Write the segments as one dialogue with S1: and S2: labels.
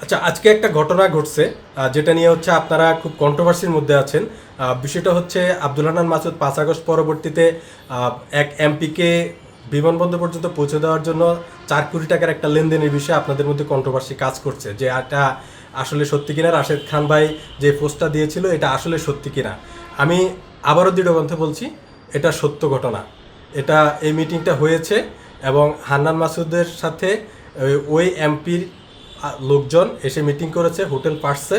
S1: আচ্ছা, আজকে একটা ঘটনা ঘটছে যেটা নিয়ে হচ্ছে আপনারা খুব কন্ট্রোভার্সির মধ্যে আছেন। বিষয়টা হচ্ছে আব্দুল হান্নান মাসুদ 5 আগস্ট পরবর্তীতে এক এমপিকে বিমানবন্দর পর্যন্ত পৌঁছে দেওয়ার জন্য 4 কোটি টাকার একটা লেনদেনের বিষয়ে আপনাদের মধ্যে কন্ট্রোভার্সি কাজ করছে, যে এটা আসলে সত্যি কিনা। রাশেদ খান ভাই যে পোস্টটা দিয়েছিল এটা আসলে সত্যি কিনা। আমি আবারও দৃঢ়কণ্ঠে বলছি, এটা সত্য ঘটনা। এটা এই মিটিংটা হয়েছে এবং হান্নান মাসুদের সাথে ওই এমপির লোকজন এসে মিটিং করেছে হোটেল পার্সে।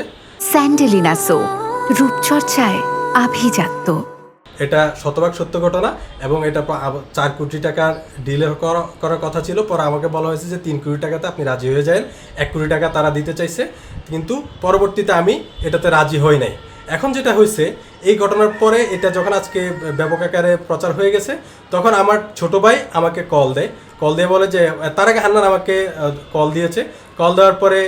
S2: স্যান্ডেলিনা সো রূপচর্চায় আভিজাত্য।
S1: এটা শতভাগ সত্য ঘটনা এবং এটা 4 কোটি টাকার ডিলে করার কথা ছিল। পরে আমাকে বলা হয়েছে যে 3 কোটি টাকাতে আপনি রাজি হয়ে যান। 1 কোটি টাকা তারা দিতে চাইছে, কিন্তু পরবর্তীতে আমি এটাতে রাজি হই নাই। এখন যেটা হয়েছে, এই ঘটনার পরে এটা যখন আজকে ব্যাপক আকারে প্রচার হয়ে গেছে, তখন আমার ছোট ভাই আমাকে কল দিয়ে বলে যে তার আগে হান্নান আমাকে কল দিয়েছে। কল দেওয়ার পরে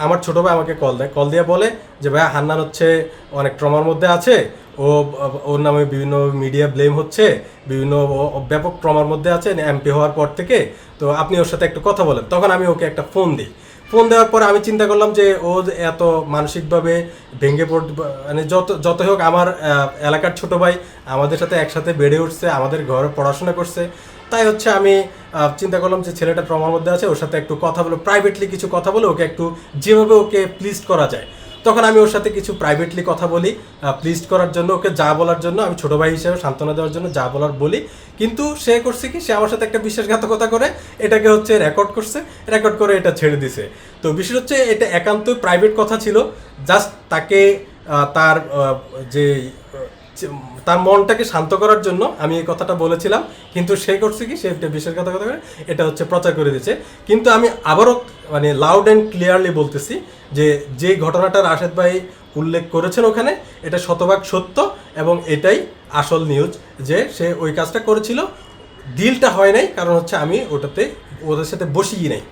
S1: আমার ছোট ভাই আমাকে কল দিয়ে বলে যে ভাই, হান্নান হচ্ছে অনেক ট্রমার মধ্যে আছে, ওর নামে বিভিন্ন মিডিয়া ব্লেম হচ্ছে, বিভিন্ন ব্যাপক ট্রমার মধ্যে আছে এমপি হওয়ার পর থেকে, তো আপনি ওর সাথে একটু কথা বলেন। তখন আমি ওকে একটা ফোন দেওয়ার পরে আমি চিন্তা করলাম যে ও এত মানসিকভাবে ভেঙে মানে যতই হোক আমার এলাকার ছোট ভাই, আমাদের সাথে একসাথে বেড়ে উঠছে, আমাদের ঘরে পড়াশোনা করছে। তাই হচ্ছে আমি চিন্তা করলাম যে ছেলেটা ট্রমার মধ্যে আছে, ওর সাথে একটু কথা বলে, প্রাইভেটলি কিছু কথা বলে ওকে একটু যেভাবে ওকে প্লিজ করা যায়। তখন আমি ওর সাথে কিছু প্রাইভেটলি কথা বলি প্লিজ করার জন্য, ওকে যা বলার জন্য, আমি ছোটো ভাই হিসেবে সান্ত্বনা দেওয়ার জন্য যা বলার বলি। কিন্তু সে করছে কি, সে আমার সাথে একটা বিশ্বাসঘাতকতা করে এটাকে হচ্ছে রেকর্ড করে এটা ছেড়ে দিছে। তো বিষয় হচ্ছে এটা একান্তই প্রাইভেট কথা ছিল, জাস্ট তাকে তার যে তার মনটাকে শান্ত করার জন্য আমি এই কথাটা বলেছিলাম। কিন্তু সে করছে কি, সে বিশ্বাসঘাতকতা করে এটা হচ্ছে প্রচার করে দিয়েছে। কিন্তু আমি আবারও মানে লাউড অ্যান্ড ক্লিয়ারলি বলতেছি যে যে ঘটনাটা রাশেদ ভাই উল্লেখ করেছেন ওখানে, এটা শতভাগ সত্য এবং এটাই আসল নিউজ, যে সে ওই কাজটা করেছিল। ডিলটা হয় নাই কারণ হচ্ছে আমি ওটাতে ওদের সাথে বসিই নাই।